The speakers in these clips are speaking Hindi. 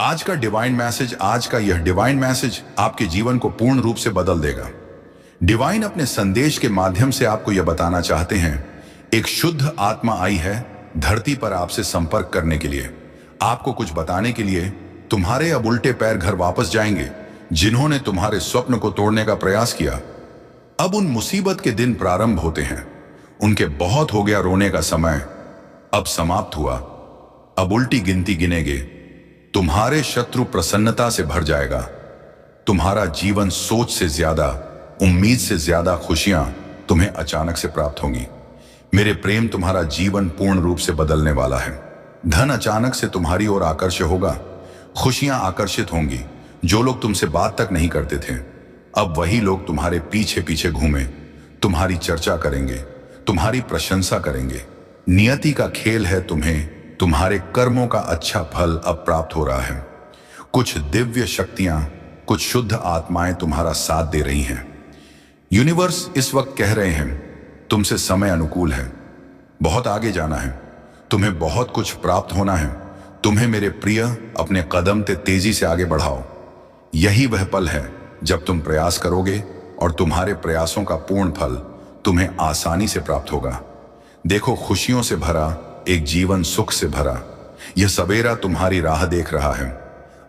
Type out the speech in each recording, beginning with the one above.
आज का यह डिवाइन मैसेज आपके जीवन को पूर्ण रूप से बदल देगा। डिवाइन अपने संदेश के माध्यम से आपको यह बताना चाहते हैं, एक शुद्ध आत्मा आई है धरती पर आपसे संपर्क करने के लिए, आपको कुछ बताने के लिए। तुम्हारे अब उल्टे पैर घर वापस जाएंगे जिन्होंने तुम्हारे स्वप्न को तोड़ने का प्रयास किया। अब उन मुसीबत के दिन प्रारंभ होते हैं। उनके बहुत हो गया रोने का समय अब समाप्त हुआ। अब उल्टी गिनती गिनेगे। तुम्हारे शत्रु प्रसन्नता से भर जाएगा। तुम्हारा जीवन सोच से ज्यादा, उम्मीद से ज्यादा खुशियां तुम्हें अचानक से प्राप्त होंगी। मेरे प्रेम, तुम्हारा जीवन पूर्ण रूप से बदलने वाला है। धन अचानक से तुम्हारी ओर आकर्षित होगा। खुशियां आकर्षित होंगी। जो लोग तुमसे बात तक नहीं करते थे, अब वही लोग तुम्हारे पीछे पीछे घूमे, तुम्हारी चर्चा करेंगे, तुम्हारी प्रशंसा करेंगे। नियति का खेल है, तुम्हारे कर्मों का अच्छा फल अब प्राप्त हो रहा है। कुछ दिव्य शक्तियां, कुछ शुद्ध आत्माएं तुम्हारा साथ दे रही हैं। यूनिवर्स इस वक्त कह रहे हैं, तुमसे समय अनुकूल है, बहुत आगे जाना है, तुम्हें बहुत कुछ प्राप्त होना है। तुम्हें मेरे प्रिय अपने कदम तेजी से आगे बढ़ाओ। यही वह पल है जब तुम प्रयास करोगे और तुम्हारे प्रयासों का पूर्ण फल तुम्हें आसानी से प्राप्त होगा। देखो, खुशियों से भरा एक जीवन, सुख से भरा यह सवेरा तुम्हारी राह देख रहा है।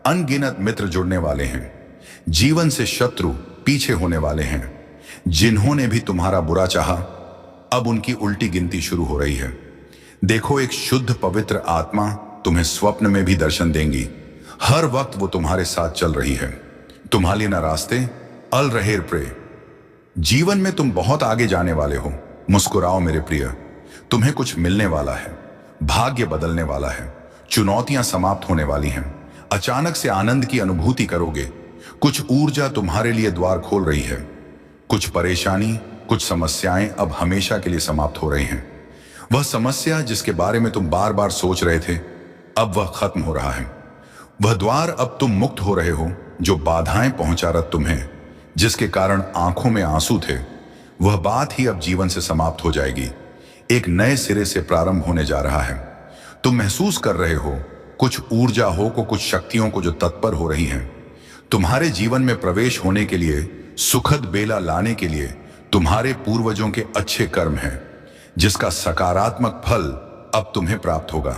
अनगिनत मित्र जुड़ने वाले हैं। जीवन से शत्रु पीछे होने वाले हैं। जिन्होंने भी तुम्हारा बुरा चाहा, अब उनकी उल्टी गिनती शुरू हो रही है। देखो, एक शुद्ध पवित्र आत्मा तुम्हें स्वप्न में भी दर्शन देंगी। हर वक्त वो तुम्हारे साथ चल रही है। तुम्हारे न रास्ते अल रहे प्रे। जीवन में तुम बहुत आगे जाने वाले हो। मुस्कुराओ मेरे प्रिय, तुम्हें कुछ मिलने वाला है। भाग्य बदलने वाला है। चुनौतियां समाप्त होने वाली हैं। अचानक से आनंद की अनुभूति करोगे। कुछ ऊर्जा तुम्हारे लिए द्वार खोल रही है। कुछ परेशानी, कुछ समस्याएं अब हमेशा के लिए समाप्त हो रही हैं। वह समस्या जिसके बारे में तुम बार बार सोच रहे थे, अब वह खत्म हो रहा है। वह द्वार अब तुम मुक्त हो रहे हो। जो बाधाएं पहुंचा रहा तुम्हें, जिसके कारण आंखों में आंसू थे, वह बात ही अब जीवन से समाप्त हो जाएगी। एक नए सिरे से प्रारंभ होने जा रहा है। तुम महसूस कर रहे हो कुछ ऊर्जा हो को, कुछ शक्तियों को जो तत्पर हो रही हैं तुम्हारे जीवन में प्रवेश होने के लिए, सुखद बेला लाने के लिए। तुम्हारे पूर्वजों के अच्छे कर्म हैं जिसका सकारात्मक फल अब तुम्हें प्राप्त होगा।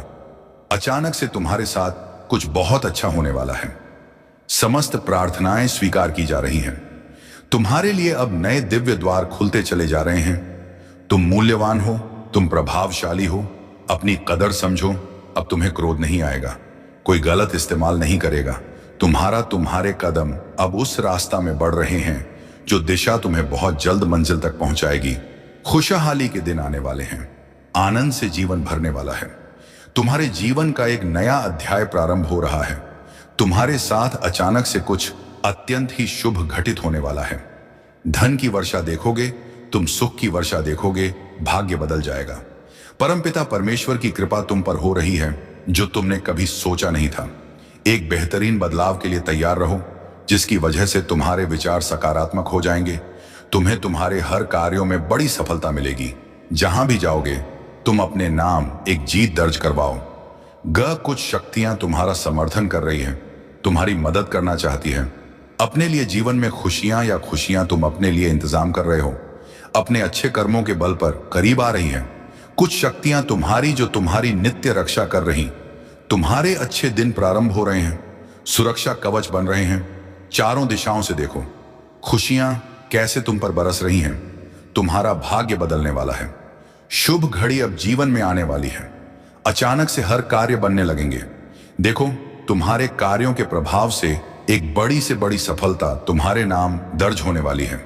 अचानक से तुम्हारे साथ कुछ बहुत अच्छा होने वाला है। समस्त प्रार्थनाएं स्वीकार की जा रही हैं। तुम्हारे लिए अब नए दिव्य द्वार खुलते चले जा रहे हैं। तुम मूल्यवान हो, तुम प्रभावशाली हो। अपनी कदर समझो। अब तुम्हें क्रोध नहीं आएगा। कोई गलत इस्तेमाल नहीं करेगा। तुम्हारे कदम अब उस रास्ता में बढ़ रहे हैं जो दिशा तुम्हें बहुत जल्द मंजिल तक पहुंचाएगी। खुशहाली के दिन आने वाले हैं। आनंद से जीवन भरने वाला है। तुम्हारे जीवन का एक नया अध्याय प्रारंभ हो रहा है। तुम्हारे साथ अचानक से कुछ अत्यंत ही शुभ घटित होने वाला है। धन की वर्षा देखोगे, तुम सुख की वर्षा देखोगे। भाग्य बदल जाएगा। परमपिता परमेश्वर की कृपा तुम पर हो रही है जो तुमने कभी सोचा नहीं था। एक बेहतरीन बदलाव के लिए तैयार रहो, जिसकी वजह से तुम्हारे विचार सकारात्मक हो जाएंगे। तुम्हें तुम्हारे हर कार्यों में बड़ी सफलता मिलेगी। जहां भी जाओगे, तुम अपने नाम एक जीत दर्ज करवाओ। कुछ शक्तियां तुम्हारा समर्थन कर रही हैं, तुम्हारी मदद करना चाहती है। अपने लिए जीवन में खुशियां या खुशियां तुम अपने लिए इंतजाम कर रहे हो। अपने अच्छे कर्मों के बल पर करीब आ रही हैं। कुछ शक्तियां जो तुम्हारी नित्य रक्षा कर रही। तुम्हारे अच्छे दिन प्रारंभ हो रहे हैं। सुरक्षा कवच बन रहे हैं। चारों दिशाओं से देखो, खुशियां कैसे तुम पर बरस रही हैं। तुम्हारा भाग्य बदलने वाला है। शुभ घड़ी अब जीवन में आने वाली है। अचानक से हर कार्य बनने लगेंगे। देखो, तुम्हारे कार्यों के प्रभाव से एक बड़ी से बड़ी सफलता तुम्हारे नाम दर्ज होने वाली है।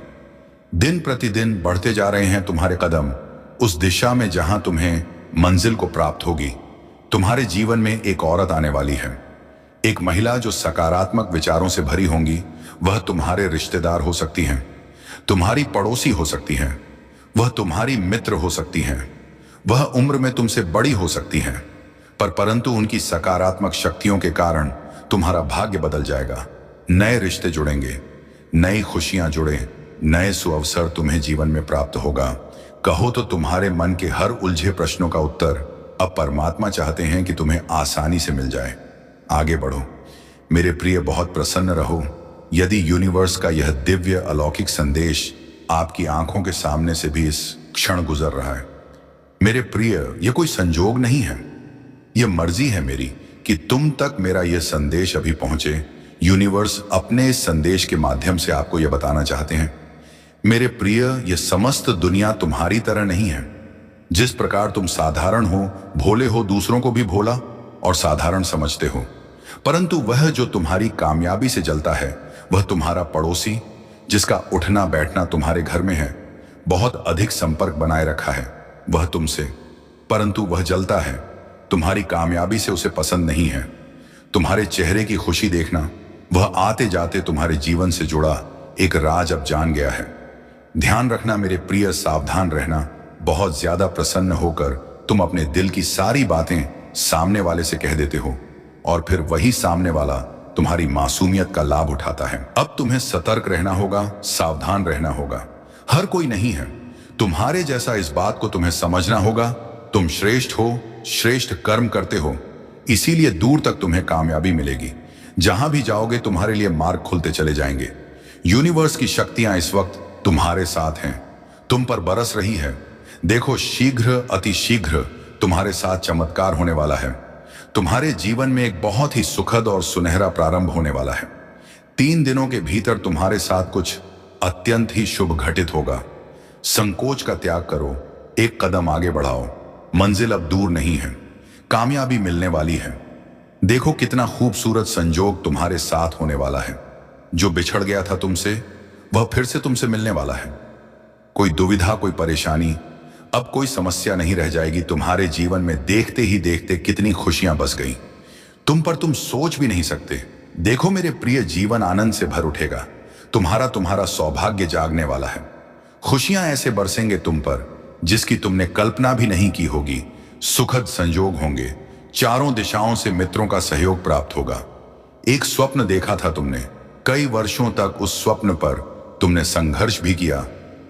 दिन प्रतिदिन बढ़ते जा रहे हैं तुम्हारे कदम उस दिशा में जहां तुम्हें मंजिल को प्राप्त होगी। तुम्हारे जीवन में एक औरत आने वाली है। एक महिला जो सकारात्मक विचारों से भरी होंगी। वह तुम्हारे रिश्तेदार हो सकती हैं, तुम्हारी पड़ोसी हो सकती हैं, वह तुम्हारी मित्र हो सकती हैं, वह उम्र में तुमसे बड़ी हो सकती हैं, परंतु उनकी सकारात्मक शक्तियों के कारण तुम्हारा भाग्य बदल जाएगा। नए रिश्ते जुड़ेंगे, नई खुशियां जुड़े, नए सुअवसर तुम्हें जीवन में प्राप्त होगा। कहो तो तुम्हारे मन के हर उलझे प्रश्नों का उत्तर अब परमात्मा चाहते हैं कि तुम्हें आसानी से मिल जाए। आगे बढ़ो। मेरे प्रिय, बहुत प्रसन्न रहो। यदि यूनिवर्स का यह दिव्य अलौकिक संदेश आपकी आंखों के सामने से भी इस क्षण गुजर रहा है, मेरे प्रिय, यह कोई संजोग नहीं है, यह मर्जी है मेरी कि तुम तक मेरा यह संदेश अभी पहुंचे। यूनिवर्स अपने इस संदेश के माध्यम से आपको यह बताना चाहते हैं, मेरे प्रिय, यह समस्त दुनिया तुम्हारी तरह नहीं है। जिस प्रकार तुम साधारण हो, भोले हो, दूसरों को भी भोला और साधारण समझते हो, परंतु वह जो तुम्हारी कामयाबी से जलता है, वह तुम्हारा पड़ोसी, जिसका उठना बैठना तुम्हारे घर में है, बहुत अधिक संपर्क बनाए रखा है वह तुमसे, परंतु वह जलता है। तुम्हारी कामयाबी से उसे पसंद नहीं है। तुम्हारे चेहरे की खुशी देखना, वह आते जाते तुम्हारे जीवन से जुड़ा एक राज अब जान गया है। ध्यान रखना मेरे प्रिय, सावधान रहना। बहुत ज्यादा प्रसन्न होकर तुम अपने दिल की सारी बातें सामने वाले से कह देते हो और फिर वही सामने वाला तुम्हारी मासूमियत का लाभ उठाता है। अब तुम्हें सतर्क रहना होगा, सावधान रहना होगा। हर कोई नहीं है तुम्हारे जैसा, इस बात को तुम्हें समझना होगा। तुम श्रेष्ठ हो, श्रेष्ठ कर्म करते हो, इसीलिए दूर तक तुम्हें कामयाबी मिलेगी। जहां भी जाओगे तुम्हारे लिए मार्ग खुलते चले जाएंगे। यूनिवर्स की शक्तियां इस वक्त तुम्हारे साथ हैं, तुम पर बरस रही है। देखो, शीघ्र, अति शीघ्र तुम्हारे साथ चमत्कार होने वाला है। तुम्हारे जीवन में एक बहुत ही सुखद और सुनहरा प्रारंभ होने वाला है। 3 दिनों के भीतर तुम्हारे साथ कुछ अत्यंत ही शुभ घटित होगा। संकोच का त्याग करो, एक कदम आगे बढ़ाओ। मंजिल अब दूर नहीं है, कामयाबी मिलने वाली है। देखो कितना खूबसूरत संजोग तुम्हारे साथ होने वाला है। जो बिछड़ गया था तुमसे, वह फिर से तुमसे मिलने वाला है। कोई दुविधा, कोई परेशानी, अब कोई समस्या नहीं रह जाएगी तुम्हारे जीवन में। देखते ही देखते कितनी खुशियां बस गई तुम पर, तुम सोच भी नहीं सकते। देखो मेरे प्रिय, जीवन आनंद से भर उठेगा। तुम्हारा सौभाग्य जागने वाला है। खुशियां ऐसे बरसेंगे तुम पर जिसकी तुमने कल्पना भी नहीं की होगी। सुखद संजोग होंगे, चारों दिशाओं से मित्रों का सहयोग प्राप्त होगा। एक स्वप्न देखा था तुमने, कई वर्षों तक उस स्वप्न पर तुमने संघर्ष भी किया,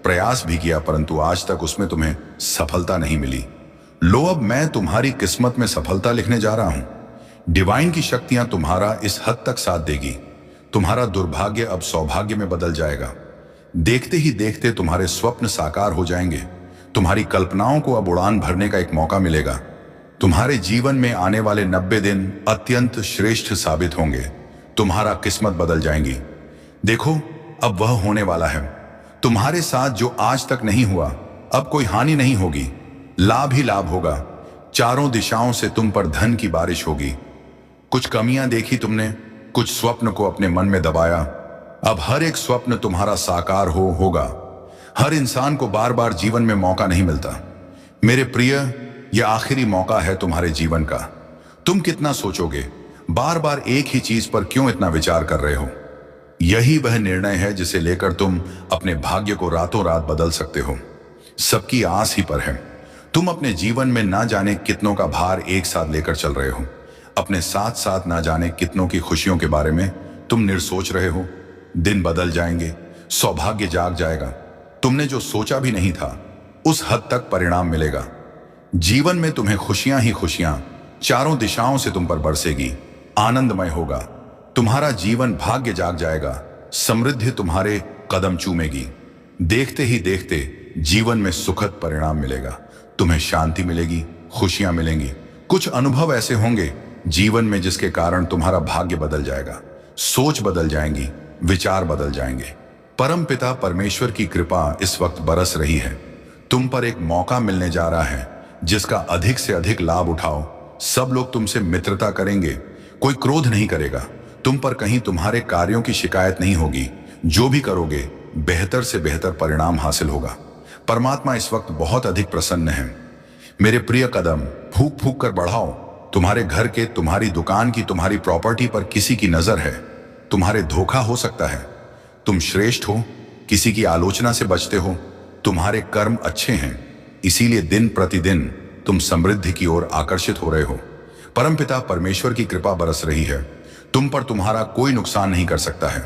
प्रयास भी किया, परंतु आज तक उसमें तुम्हें सफलता नहीं मिली। लो, अब मैं तुम्हारी किस्मत में सफलता लिखने जा रहा हूं। डिवाइन की शक्तियां तुम्हारा इस हद तक साथ देगी, तुम्हारा दुर्भाग्य अब सौभाग्य में बदल जाएगा। देखते ही देखते तुम्हारे स्वप्न साकार हो जाएंगे। तुम्हारी कल्पनाओं को अब उड़ान भरने का एक मौका मिलेगा। तुम्हारे जीवन में आने वाले 90 दिन अत्यंत श्रेष्ठ साबित होंगे। तुम्हारा किस्मत बदल जाएंगी। देखो, अब वह होने वाला है तुम्हारे साथ जो आज तक नहीं हुआ। अब कोई हानि नहीं होगी, लाभ ही लाभ होगा। चारों दिशाओं से तुम पर धन की बारिश होगी। कुछ कमियां देखी तुमने, कुछ स्वप्न को अपने मन में दबाया, अब हर एक स्वप्न तुम्हारा साकार होगा। हर इंसान को बार बार जीवन में मौका नहीं मिलता। मेरे प्रिय, यह आखिरी मौका है तुम्हारे जीवन का। तुम कितना सोचोगे, बार बार एक ही चीज पर क्यों इतना विचार कर रहे हो? यही वह निर्णय है जिसे लेकर तुम अपने भाग्य को रातों रात बदल सकते हो। सबकी आस ही पर है। तुम अपने जीवन में ना जाने कितनों का भार एक साथ लेकर चल रहे हो। अपने साथ साथ ना जाने कितनों की खुशियों के बारे में तुम निर्सोच रहे हो। दिन बदल जाएंगे, सौभाग्य जाग जाएगा। तुमने जो सोचा भी नहीं था, उस हद तक परिणाम मिलेगा। जीवन में तुम्हें खुशियां ही खुशियां चारों दिशाओं से तुम पर बरसेगी। आनंदमय होगा, तुम्हारा जीवन भाग्य जाग जाएगा। समृद्धि तुम्हारे कदम चूमेगी। देखते ही देखते जीवन में सुखद परिणाम मिलेगा। तुम्हें शांति मिलेगी, खुशियां मिलेंगी। कुछ अनुभव ऐसे होंगे जीवन में जिसके कारण तुम्हारा भाग्य बदल जाएगा, सोच बदल जाएंगी, विचार बदल जाएंगे। परम पिता परमेश्वर की कृपा इस वक्त बरस रही है। तुम पर एक मौका मिलने जा रहा है जिसका अधिक से अधिक लाभ उठाओ। सब लोग तुमसे मित्रता करेंगे, कोई क्रोध नहीं करेगा। तुम पर कहीं तुम्हारे कार्यों की शिकायत नहीं होगी। जो भी करोगे बेहतर से बेहतर परिणाम हासिल होगा। परमात्मा इस वक्त बहुत अधिक प्रसन्न है। मेरे प्रिय कदम फूंक फूंक कर बढ़ाओ। तुम्हारे घर के, तुम्हारी दुकान की, तुम्हारी प्रॉपर्टी पर किसी की नजर है, तुम्हारे धोखा हो सकता है। तुम श्रेष्ठ हो, किसी की आलोचना से बचते हो। तुम्हारे कर्म अच्छे हैं, इसीलिए दिन प्रतिदिन तुम समृद्धि की ओर आकर्षित हो रहे हो। परमपिता परमेश्वर की कृपा बरस रही है। तुम पर तुम्हारा कोई नुकसान नहीं कर सकता है,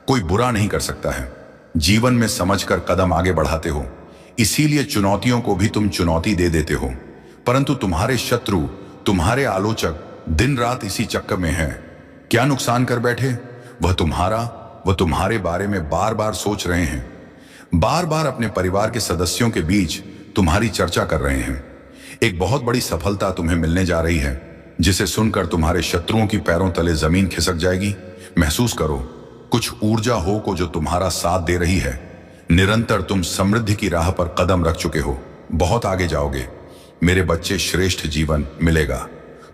कोई बुरा नहीं कर सकता है। जीवन में समझकर कदम आगे बढ़ाते हो, इसीलिए चुनौतियों को भी तुम चुनौती दे देते हो। परंतु तुम्हारे शत्रु, तुम्हारे आलोचक दिन रात इसी चक्कर में हैं क्या नुकसान कर बैठे? वह तुम्हारे बारे में बार बार सोच रहे हैं, बार बार अपने परिवार के सदस्यों के बीच तुम्हारी चर्चा कर रहे हैं। एक बहुत बड़ी सफलता तुम्हें मिलने जा रही है, जिसे सुनकर तुम्हारे शत्रुओं की पैरों तले जमीन खिसक जाएगी। महसूस करो, कुछ ऊर्जा हो को जो तुम्हारा साथ दे रही है। निरंतर तुम समृद्धि की राह पर कदम रख चुके हो, बहुत आगे जाओगे। मेरे बच्चे, श्रेष्ठ जीवन मिलेगा।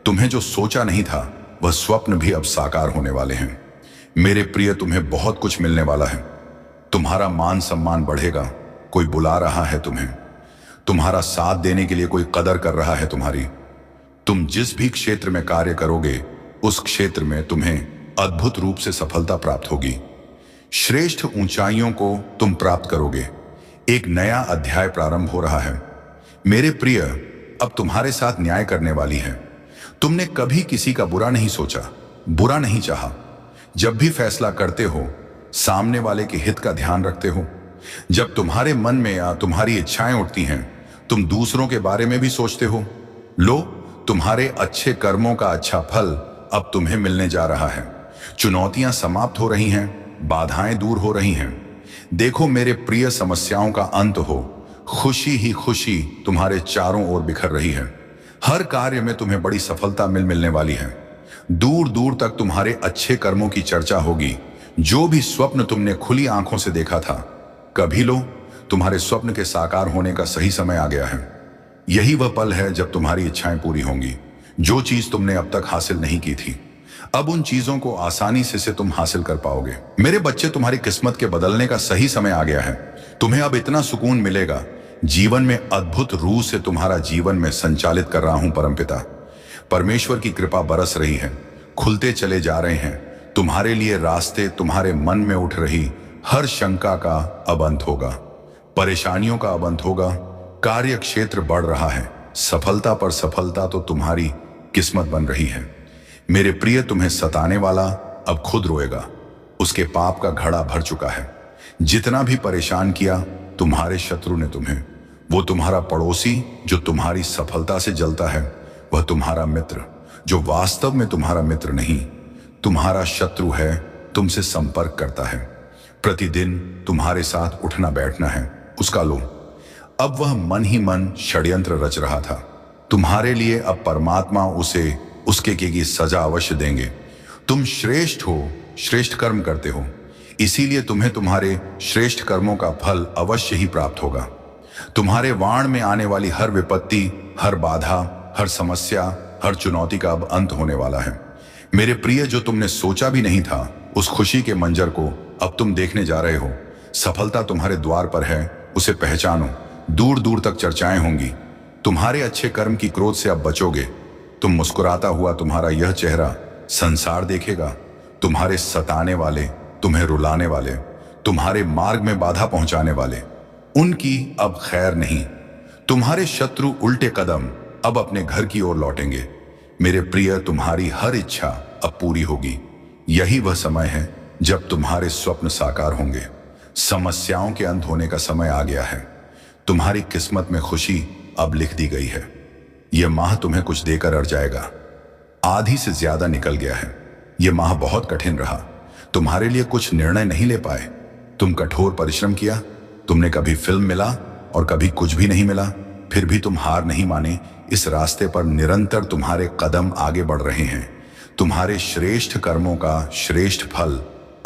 तुम्हें जो सोचा नहीं था वह स्वप्न भी अब साकार होने वाले हैं। मेरे प्रिय, तुम्हें बहुत कुछ मिलने वाला है। तुम्हारा मान सम्मान बढ़ेगा, कोई बुला रहा है तुम्हें, तुम्हारा साथ देने के लिए कोई कदर कर रहा है तुम्हारी। तुम जिस भी क्षेत्र में कार्य करोगे उस क्षेत्र में तुम्हें अद्भुत रूप से सफलता प्राप्त होगी। श्रेष्ठ ऊंचाइयों को तुम प्राप्त करोगे। एक नया अध्याय प्रारंभ हो रहा है। मेरे प्रिय, अब तुम्हारे साथ न्याय करने वाली है। तुमने कभी किसी का बुरा नहीं सोचा, बुरा नहीं चाहा। जब भी फैसला करते हो, सामने वाले के हित का ध्यान रखते हो। जब तुम्हारे मन में या तुम्हारी इच्छाएं उठती हैं, तुम दूसरों के बारे में भी सोचते हो। लो, तुम्हारे अच्छे कर्मों का अच्छा फल अब तुम्हें मिलने जा रहा है। चुनौतियां समाप्त हो रही हैं, बाधाएं दूर हो रही हैं। देखो मेरे प्रिय, समस्याओं का अंत हो, खुशी ही खुशी तुम्हारे चारों ओर बिखर रही है। हर कार्य में तुम्हें बड़ी सफलता मिलने वाली है। दूर दूर तक तुम्हारे अच्छे कर्मों की चर्चा होगी। जो भी स्वप्न तुमने खुली आंखों से देखा था, कभी लो, तुम्हारे स्वप्न के साकार होने का सही समय आ गया है। यही वह पल है जब तुम्हारी इच्छाएं पूरी होंगी। जो चीज तुमने अब तक हासिल नहीं की थी, अब उन चीजों को आसानी से तुम हासिल कर पाओगे। मेरे बच्चे, तुम्हारी किस्मत के बदलने का सही समय आ गया है। तुम्हें अब इतना सुकून मिलेगा। जीवन में अद्भुत रूह से तुम्हारा जीवन में संचालित कर रहा हूं परमपिता। परमेश्वर की कृपा बरस रही है, खुलते चले जा रहे हैं तुम्हारे लिए रास्ते। तुम्हारे मन में उठ रही हर शंका का अब अंत होगा, परेशानियों का अब अंत होगा। कार्य क्षेत्र बढ़ रहा है, सफलता पर सफलता तो तुम्हारी किस्मत बन रही है। मेरे प्रिय, तुम्हें सताने वाला अब खुद रोएगा। उसके पाप का घड़ा भर चुका है। जितना भी परेशान किया तुम्हारे शत्रु ने तुम्हें, वो तुम्हारा पड़ोसी जो तुम्हारी सफलता से जलता है, वह तुम्हारा मित्र जो वास्तव में तुम्हारा मित्र नहीं, तुम्हारा शत्रु है, तुमसे संपर्क करता है। प्रतिदिन तुम्हारे साथ उठना बैठना है उसका। लो, अब वह मन ही मन षड्यंत्र रच रहा था तुम्हारे लिए। अब परमात्मा उसे उसके की सजा अवश्य देंगे। तुम श्रेष्ठ हो, श्रेष्ठ कर्म करते हो, इसीलिए तुम्हें तुम्हारे श्रेष्ठ कर्मों का फल अवश्य ही प्राप्त होगा। तुम्हारे वाण में आने वाली हर विपत्ति, हर बाधा, हर समस्या, हर चुनौती का अब अंत होने वाला है। मेरे प्रिय, जो तुमने सोचा भी नहीं था, उस खुशी के मंजर को अब तुम देखने जा रहे हो। सफलता तुम्हारे द्वार पर है, उसे पहचानो। दूर दूर तक चर्चाएं होंगी। तुम्हारे अच्छे कर्म की क्रोध से अब बचोगे। तुम मुस्कुराता हुआ तुम्हारा यह चेहरा संसार देखेगा। तुम्हारे सताने वाले, तुम्हें रुलाने वाले, तुम्हारे मार्ग में बाधा पहुंचाने वाले, उनकी अब खैर नहीं। तुम्हारे शत्रु उल्टे कदम अब अपने घर की ओर लौटेंगे। मेरे प्रिय, तुम्हारी हर इच्छा अब पूरी होगी। यही वह समय है जब तुम्हारे स्वप्न साकार होंगे। समस्याओं के अंत होने का समय आ गया है। तुम्हारी किस्मत में खुशी अब लिख दी गई है। यह माह तुम्हें कुछ देकर अड़ जाएगा। आधी से ज्यादा निकल गया है। यह माह बहुत कठिन रहा। तुम्हारे लिए कुछ निर्णय नहीं ले पाए। तुम कठोर परिश्रम किया। तुमने कभी फिल्म मिला और कभी कुछ भी नहीं मिला। फिर भी तुम हार नहीं माने। इस रास्ते पर निरंतर तुम्हारे कदम आगे बढ़ रहे हैं। तुम्हारे श्रेष्ठ कर्मों का श्रेष्ठ फल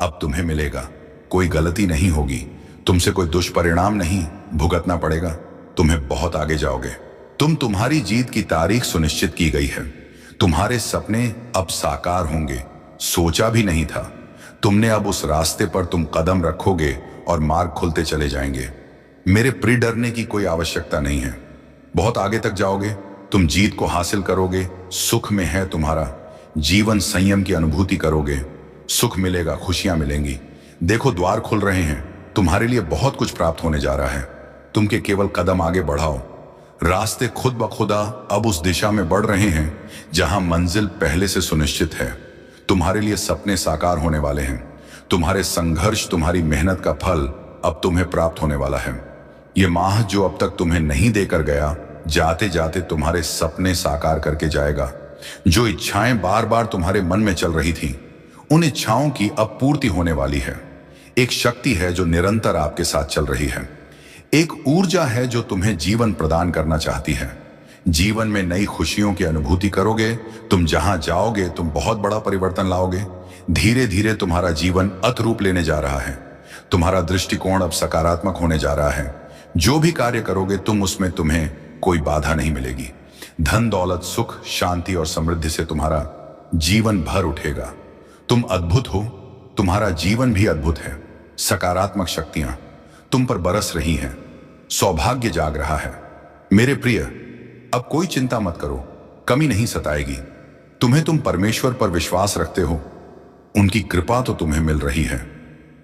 अब तुम्हें मिलेगा। कोई गलती नहीं होगी, तुमसे कोई दुष्परिणाम नहीं भुगतना पड़ेगा। तुम्हें बहुत आगे जाओगे। तुम्हारी जीत की तारीख सुनिश्चित की गई है। तुम्हारे सपने अब साकार होंगे। सोचा भी नहीं था। तुमने अब उस रास्ते पर तुम कदम रखोगे और मार्ग खुलते चले जाएंगे। मेरे प्रिय, डरने की कोई आवश्यकता नहीं है। बहुत आगे तक जाओगे। तुम जीत को हासिल करोगे। सुख में है तुम्हारा जीवन। संयम की अनुभूति करोगे। सुख मिलेगा, खुशियां मिलेंगी। देखो, द्वार खुल रहे हैं। तुम्हारे लिए बहुत कुछ प्राप्त होने जा रहा है। तुम के केवल कदम आगे बढ़ाओ। रास्ते खुद ब खुदा अब उस दिशा में बढ़ रहे हैं जहां मंजिल पहले से सुनिश्चित है। तुम्हारे लिए सपने साकार होने वाले हैं। तुम्हारे संघर्ष, तुम्हारी मेहनत का फल अब तुम्हें प्राप्त होने वाला है। ये माह जो अब तक तुम्हें नहीं देकर गया, जाते जाते तुम्हारे सपने साकार करके जाएगा। जो इच्छाएं बार बार तुम्हारे मन में चल रही थी, उन इच्छाओं की अब पूर्ति होने वाली है। एक शक्ति है जो निरंतर आपके साथ चल रही है। एक ऊर्जा है जो तुम्हें जीवन प्रदान करना चाहती है। जीवन में नई खुशियों की अनुभूति करोगे। तुम जहां जाओगे तुम बहुत बड़ा परिवर्तन लाओगे। धीरे धीरे तुम्हारा जीवन अत रूप लेने जा रहा है। तुम्हारा दृष्टिकोण अब सकारात्मक होने जा रहा है। जो भी कार्य करोगे उसमें तुम्हें कोई बाधा नहीं मिलेगी। धन दौलत सुख शांति और समृद्धि से तुम्हारा जीवन भर उठेगा। तुम अद्भुत हो, तुम्हारा जीवन भी अद्भुत है। सकारात्मक शक्तियां तुम पर बरस रही हैं। सौभाग्य जाग रहा है। मेरे प्रिय, अब कोई चिंता मत करो, कमी नहीं सताएगी। तुम परमेश्वर पर विश्वास रखते हो, उनकी कृपा तो तुम्हें मिल रही है।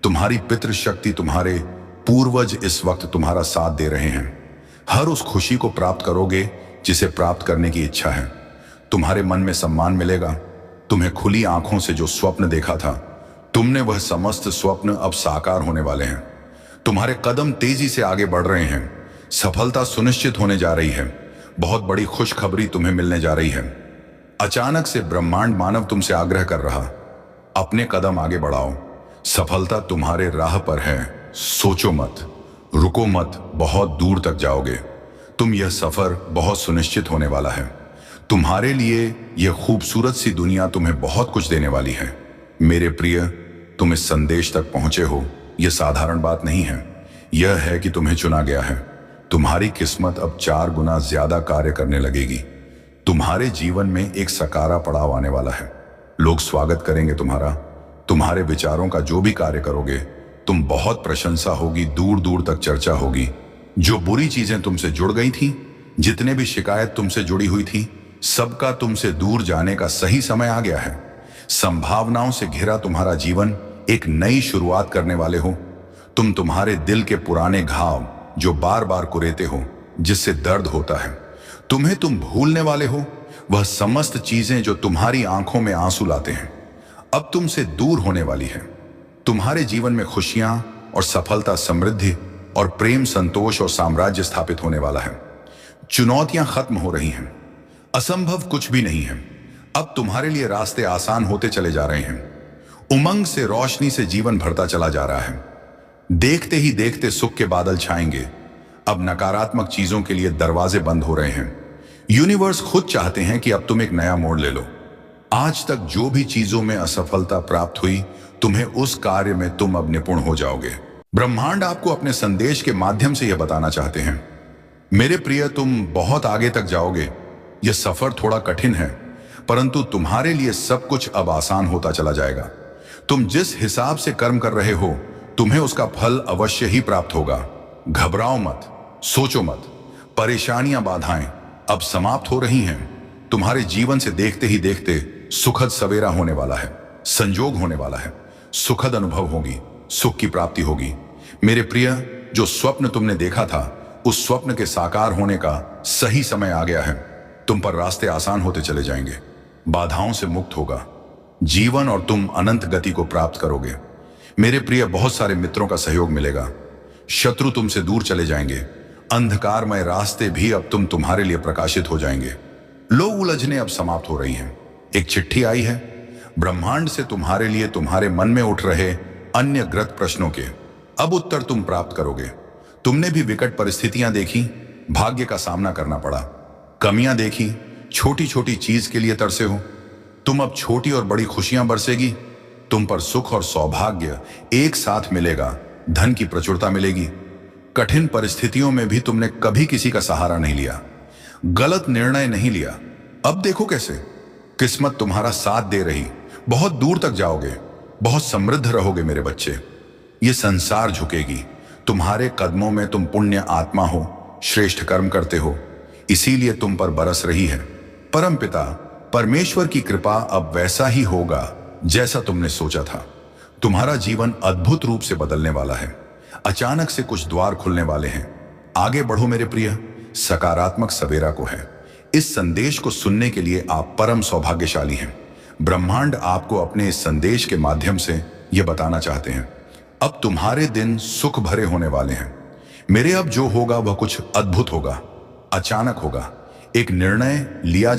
तुम्हारी पितृशक्ति, तुम्हारे पूर्वज इस वक्त तुम्हारा साथ दे रहे हैं। हर उस खुशी को प्राप्त करोगे जिसे प्राप्त करने की इच्छा है। तुम्हारे मन में सम्मान मिलेगा। तुम्हें खुली आंखों से जो स्वप्न देखा था, तुमने वह समस्त स्वप्न अब साकार होने वाले हैं। तुम्हारे कदम तेजी से आगे बढ़ रहे हैं। सफलता सुनिश्चित होने जा रही है। बहुत बड़ी खुशखबरी तुम्हें मिलने जा रही है। अचानक से ब्रह्मांड मानव तुमसे आग्रह कर रहा, अपने कदम आगे बढ़ाओ। सफलता तुम्हारे राह पर है। सोचो मत, रुको मत, बहुत दूर तक जाओगे। यह सफर बहुत सुनिश्चित होने वाला है। तुम्हारे लिए यह खूबसूरत सी दुनिया तुम्हें बहुत कुछ देने वाली है। मेरे प्रिय, तुम इस संदेश तक पहुंचे हो, यह साधारण बात नहीं है। यह है कि तुम्हें चुना गया है। तुम्हारी किस्मत अब 4 गुना ज्यादा कार्य करने लगेगी। तुम्हारे जीवन में एक सकारा पड़ाव आने वाला है। लोग स्वागत करेंगे तुम्हारा। तुम्हारे विचारों का जो भी कार्य करोगे, तुम बहुत प्रशंसा होगी, दूर दूर तक चर्चा होगी। जो बुरी चीजें तुमसे जुड़ गई थी, जितने भी शिकायत तुमसे जुड़ी हुई थी, सबका तुमसे दूर जाने का सही समय आ गया है। संभावनाओं से घिरा तुम्हारा जीवन एक नई शुरुआत करने वाले हो। तुम्हारे दिल के पुराने घाव जो बार बार कुरेते हो, जिससे दर्द होता है, तुम भूलने वाले हो। वह समस्त चीजें जो तुम्हारी आंखों में आंसू लाते हैं, अब तुमसे दूर होने वाली है। तुम्हारे जीवन में खुशियां और सफलता, समृद्धि और प्रेम, संतोष और साम्राज्य स्थापित होने वाला है। चुनौतियां खत्म हो रही हैं। असंभव कुछ भी नहीं है। अब तुम्हारे लिए रास्ते आसान होते चले जा रहे हैं। उमंग से, रोशनी से जीवन भरता चला जा रहा है। देखते ही देखते सुख के बादल छाएंगे। अब नकारात्मक चीजों के लिए दरवाजे बंद हो रहे हैं। यूनिवर्स खुद चाहते हैं कि अब तुम एक नया मोड़ ले लो। आज तक जो भी चीजों में असफलता प्राप्त हुई, तुम्हें उस कार्य में तुम अब निपुण हो जाओगे। ब्रह्मांड आपको अपने संदेश के माध्यम से यह बताना चाहते हैं, मेरे प्रिय, तुम बहुत आगे तक जाओगे। यह सफर थोड़ा कठिन है, परंतु तुम्हारे लिए सब कुछ अब आसान होता चला जाएगा। तुम जिस हिसाब से कर्म कर रहे हो, तुम्हें उसका फल अवश्य ही प्राप्त होगा। घबराओ मत, सोचो मत। परेशानियां, बाधाएं अब समाप्त हो रही हैं। तुम्हारे जीवन से देखते ही देखते सुखद सवेरा होने वाला है। संजोग होने वाला है। सुखद अनुभव होगी, सुख की प्राप्ति होगी। मेरे प्रिय, जो स्वप्न तुमने देखा था, उस स्वप्न के साकार होने का सही समय आ गया है। तुम पर रास्ते आसान होते चले जाएंगे। बाधाओं से मुक्त होगा जीवन और तुम अनंत गति को प्राप्त करोगे। मेरे प्रिय, बहुत सारे मित्रों का सहयोग मिलेगा। शत्रु तुमसे दूर चले जाएंगे। अंधकारमय रास्ते भी अब तुम्हारे लिए प्रकाशित हो जाएंगे। लोग उलझने अब समाप्त हो रही हैं। एक चिट्ठी आई है ब्रह्मांड से तुम्हारे लिए। तुम्हारे मन में उठ रहे अन्य ग्रत प्रश्नों के अब उत्तर तुम प्राप्त करोगे। तुमने भी विकट परिस्थितियां देखी, भाग्य का सामना करना पड़ा, कमियां देखी, छोटी छोटी चीज के लिए तरसे हो। तुम अब छोटी और बड़ी खुशियां बरसेगी। तुम पर सुख और सौभाग्य एक साथ मिलेगा। धन की प्रचुरता मिलेगी। कठिन परिस्थितियों में भी तुमने कभी किसी का सहारा नहीं लिया, गलत निर्णय नहीं लिया। अब देखो कैसे किस्मत तुम्हारा साथ दे रही। बहुत दूर तक जाओगे, बहुत समृद्ध रहोगे मेरे बच्चे। ये संसार झुकेगी तुम्हारे कदमों में। तुम पुण्य आत्मा हो, श्रेष्ठ कर्म करते हो, इसीलिए तुम पर बरस रही है परमपिता परमेश्वर की कृपा। अब वैसा ही होगा जैसा तुमने सोचा था। तुम्हारा जीवन अद्भुत रूप से बदलने वाला है। अचानक से कुछ द्वार खुलने वाले हैं। आगे बढ़ो मेरे प्रिय, सकारात्मक सवेरा को है। इस संदेश को सुनने के लिए आप परम सौभाग्यशाली हैं। ब्रह्मांड आपको अपने इस संदेश के माध्यम से यह बताना चाहते हैं, अब तुम्हारे दिन सुख भरे होने वाले हैं। मेरे अब जो होगा वह कुछ अद्भुत होगा, अचानक होगा। एक निर्णय लिया